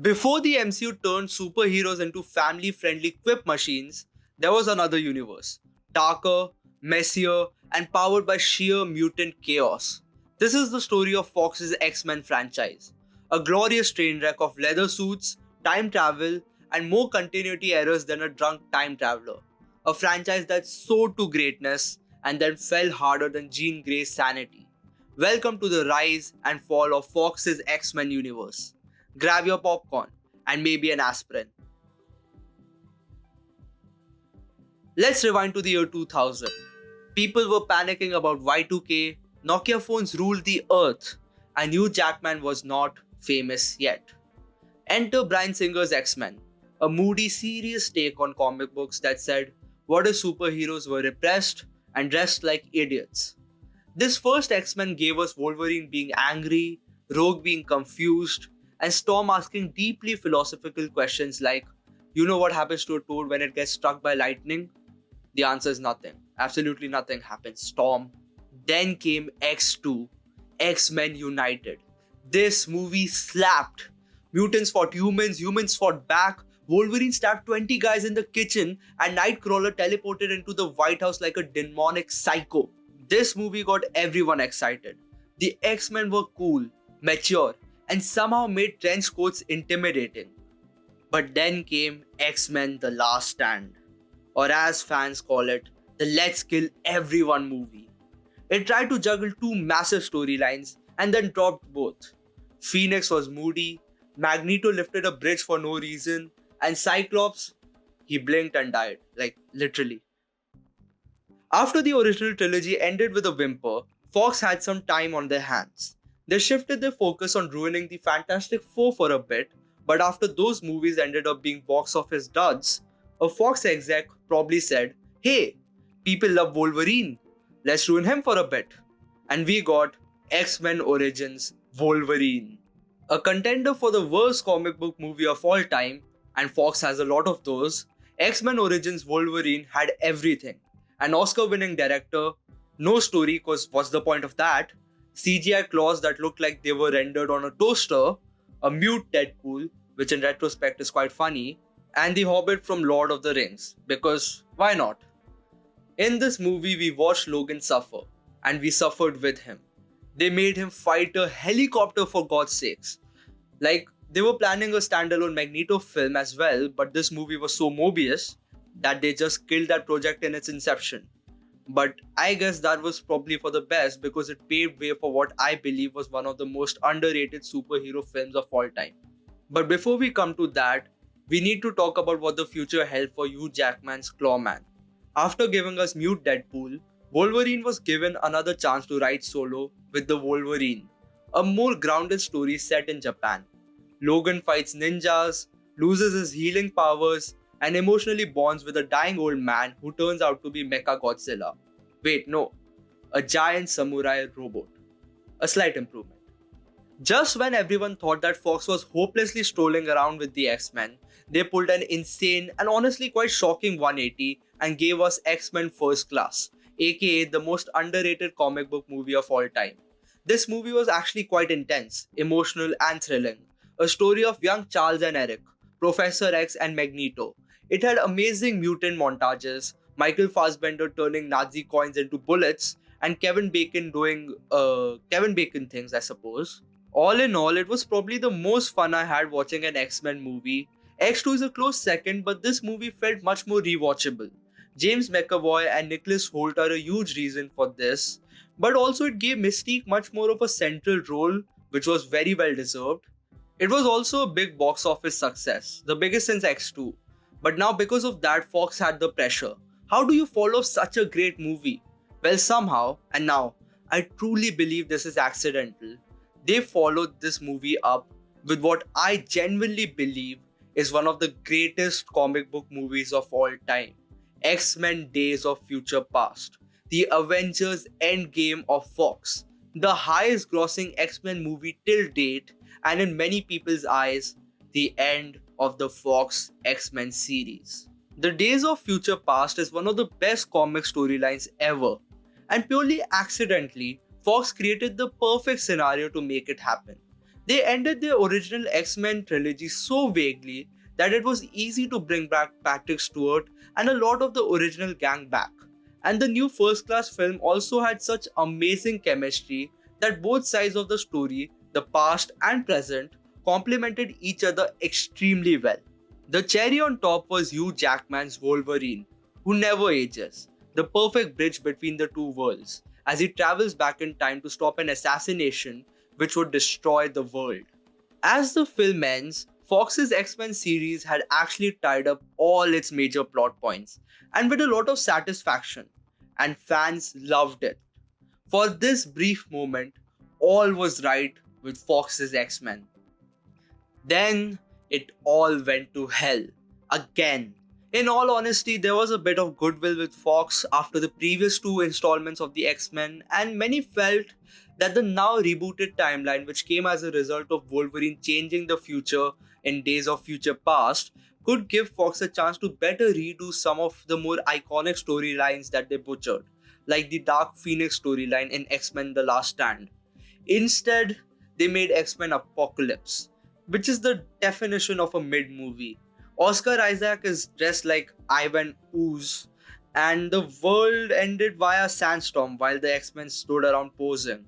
Before the MCU turned superheroes into family friendly quip machines, there was another universe. Darker, messier, and powered by sheer mutant chaos. This is the story of Fox's X Men franchise. A glorious train wreck of leather suits, time travel, and more continuity errors than a drunk time traveler. A franchise that soared to greatness and then fell harder than Jean Grey's sanity. Welcome to the rise and fall of Fox's X Men universe. Grab your popcorn and maybe an aspirin. Let's rewind to the year 2000. People were panicking about Y2K, Nokia phones ruled the earth, and Hugh Jackman was not famous yet. Enter Bryan Singer's X Men, a moody, serious take on comic books that said what if superheroes were repressed and dressed like idiots. This first X Men gave us Wolverine being angry, Rogue being confused, and Storm asking deeply philosophical questions like, you know what happens to a toad when it gets struck by lightning? The answer is nothing. Absolutely nothing happens. Storm. Then came X2, X Men United. This movie slapped. Mutants fought humans, humans fought back, Wolverine stabbed 20 guys in the kitchen, and Nightcrawler teleported into the White House like a demonic psycho. This movie got everyone excited. The X Men were cool, mature, and somehow made trench coats intimidating. But then came X Men The Last Stand, or as fans call it, the Let's Kill Everyone movie. It tried to juggle two massive storylines and then dropped both. Phoenix was moody, Magneto lifted a bridge for no reason, and Cyclops, he blinked and died, like literally. After the original trilogy ended with a whimper, Fox had some time on their hands. They shifted their focus on ruining the Fantastic Four for a bit, but after those movies ended up being box office duds, a Fox exec probably said, hey, people love Wolverine, let's ruin him for a bit. And we got X-Men Origins Wolverine. A contender for the worst comic book movie of all time, and Fox has a lot of those, X-Men Origins Wolverine had everything. An Oscar-winning director, no story cause what's the point of that, CGI claws that looked like they were rendered on a toaster, a mute Deadpool, which in retrospect is quite funny, and the Hobbit from Lord of the Rings, because why not? In this movie we watched Logan suffer, and we suffered with him. They made him fight a helicopter for God's sakes. Like, they were planning a standalone Magneto film as well, but this movie was so Mobius that they just killed that project in its inception. But I guess that was probably for the best because it paved way for what I believe was one of the most underrated superhero films of all time. But before we come to that, we need to talk about what the future held for Hugh Jackman's Clawman. After giving us Mute Deadpool, Wolverine was given another chance to write solo with The Wolverine, a more grounded story set in Japan. Logan fights ninjas, loses his healing powers, and emotionally bonds with a dying old man who turns out to be Mecha Godzilla. Wait, no, a giant samurai robot. A slight improvement. Just when everyone thought that Fox was hopelessly strolling around with the X-Men, they pulled an insane and honestly quite shocking 180 and gave us X-Men First Class, aka the most underrated comic book movie of all time. This movie was actually quite intense, emotional, and thrilling. A story of young Charles and Eric, Professor X and Magneto. It had amazing mutant montages, Michael Fassbender turning Nazi coins into bullets, and Kevin Bacon doing Kevin Bacon things, I suppose. All in all, it was probably the most fun I had watching an X-Men movie. X2 is a close second, but this movie felt much more rewatchable. James McAvoy and Nicholas Hoult are a huge reason for this, but also it gave Mystique much more of a central role, which was very well deserved. It was also a big box office success, the biggest since X2. But now because of that, Fox had the pressure. How do you follow such a great movie? Well, somehow, and now, I truly believe this is accidental. They followed this movie up with what I genuinely believe is one of the greatest comic book movies of all time. X-Men Days of Future Past. The Avengers Endgame of Fox. The highest grossing X-Men movie till date, and in many people's eyes, the end of the Fox X-Men series. The Days of Future Past is one of the best comic storylines ever, and purely accidentally, Fox created the perfect scenario to make it happen. They ended their original X-Men trilogy so vaguely that it was easy to bring back Patrick Stewart and a lot of the original gang back. And the new First Class film also had such amazing chemistry that both sides of the story, the past and present, complemented each other extremely well. The cherry on top was Hugh Jackman's Wolverine, who never ages, the perfect bridge between the two worlds, as he travels back in time to stop an assassination which would destroy the world. As the film ends, Fox's X-Men series had actually tied up all its major plot points, and with a lot of satisfaction, and fans loved it. For this brief moment, all was right with Fox's X-Men. Then it all went to hell. Again. In all honesty, there was a bit of goodwill with Fox after the previous two installments of the X-Men, and many felt that the now rebooted timeline, which came as a result of Wolverine changing the future in Days of Future Past, could give Fox a chance to better redo some of the more iconic storylines that they butchered, like the Dark Phoenix storyline in X-Men The Last Stand. Instead, they made X-Men Apocalypse, which is the definition of a mid-movie. Oscar Isaac is dressed like Ivan Ooze, and the world ended via sandstorm while the X-Men stood around posing.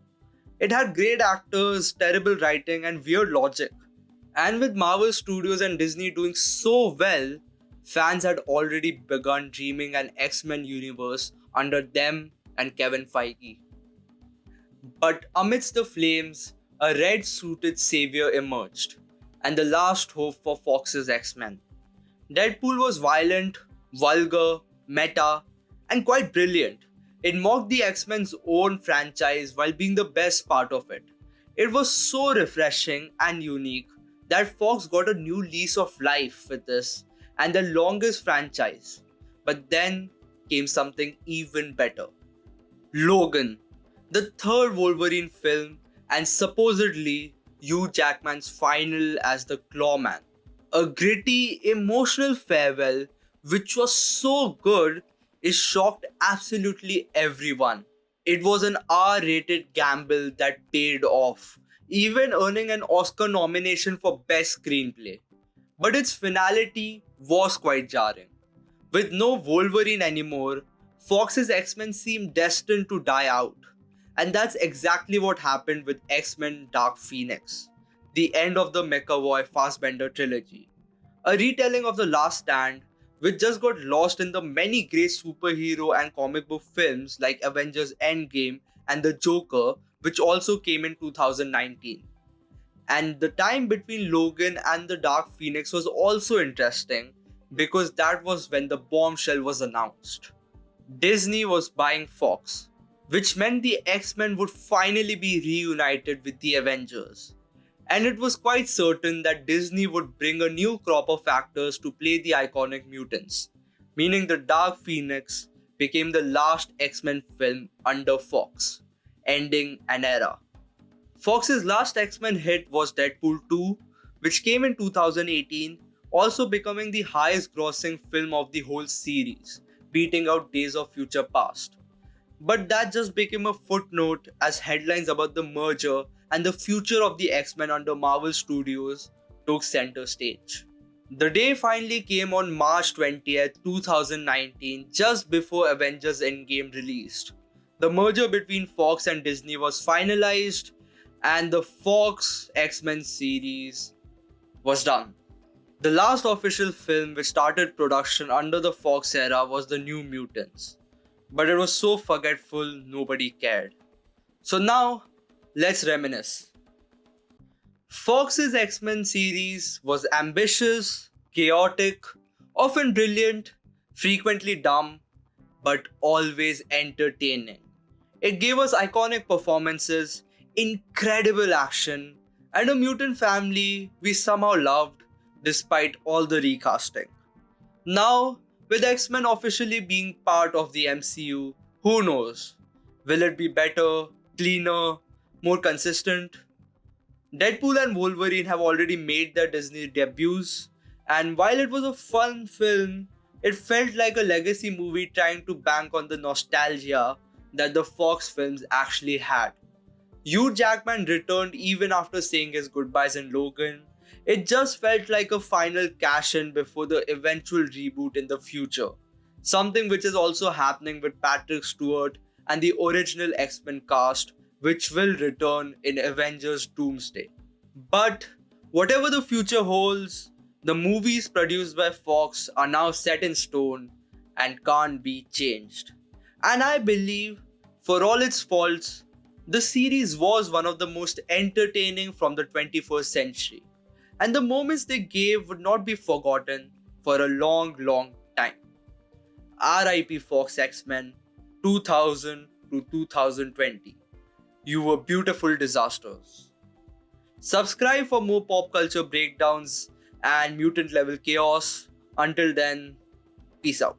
It had great actors, terrible writing, and weird logic. And with Marvel Studios and Disney doing so well, fans had already begun dreaming an X-Men universe under them and Kevin Feige. But amidst the flames, a red-suited savior emerged, and the last hope for Fox's X-Men. Deadpool was violent, vulgar, meta, and quite brilliant. It mocked the X-Men's own franchise while being the best part of it. It was so refreshing and unique that Fox got a new lease of life with this and the longest franchise. But then came something even better. Logan, the third Wolverine film and supposedly Hugh Jackman's final as the Clawman. A gritty, emotional farewell which was so good it shocked absolutely everyone. It was an R-rated gamble that paid off, even earning an Oscar nomination for Best Screenplay. But its finality was quite jarring. With no Wolverine anymore, Fox's X-Men seemed destined to die out. And that's exactly what happened with X-Men Dark Phoenix, the end of the McAvoy Fassbender trilogy. A retelling of The Last Stand, which just got lost in the many great superhero and comic book films like Avengers Endgame and The Joker, which also came in 2019. And the time between Logan and the Dark Phoenix was also interesting because that was when the bombshell was announced. Disney was buying Fox, which meant the X-Men would finally be reunited with the Avengers. And it was quite certain that Disney would bring a new crop of actors to play the iconic mutants, meaning the Dark Phoenix became the last X-Men film under Fox, ending an era. Fox's last X-Men hit was Deadpool 2, which came in 2018, also becoming the highest grossing film of the whole series, beating out Days of Future Past. But that just became a footnote as headlines about the merger and the future of the X-Men under Marvel Studios took center stage. The day finally came on March 20th, 2019, just before Avengers Endgame released. The merger between Fox and Disney was finalized and the Fox X-Men series was done. The last official film which started production under the Fox era was The New Mutants. But it was so forgetful, nobody cared. So now, let's reminisce. Fox's X-Men series was ambitious, chaotic, often brilliant, frequently dumb, but always entertaining. It gave us iconic performances, incredible action, and a mutant family we somehow loved despite all the recasting. Now, with X-Men officially being part of the MCU, who knows? Will it be better, cleaner, more consistent? Deadpool and Wolverine have already made their Disney debuts, and while it was a fun film, it felt like a legacy movie trying to bank on the nostalgia that the Fox films actually had. Hugh Jackman returned even after saying his goodbyes in Logan. It just felt like a final cash in before the eventual reboot in the future. Something which is also happening with Patrick Stewart and the original X-Men cast, which will return in Avengers Doomsday. But whatever the future holds, the movies produced by Fox are now set in stone and can't be changed. And I believe, for all its faults, the series was one of the most entertaining from the 21st century, and the moments they gave would not be forgotten for a long, long time. RIP Fox X Men 2000 to 2020. You were beautiful disasters. Subscribe for more pop culture breakdowns and mutant level chaos. Until then, peace out.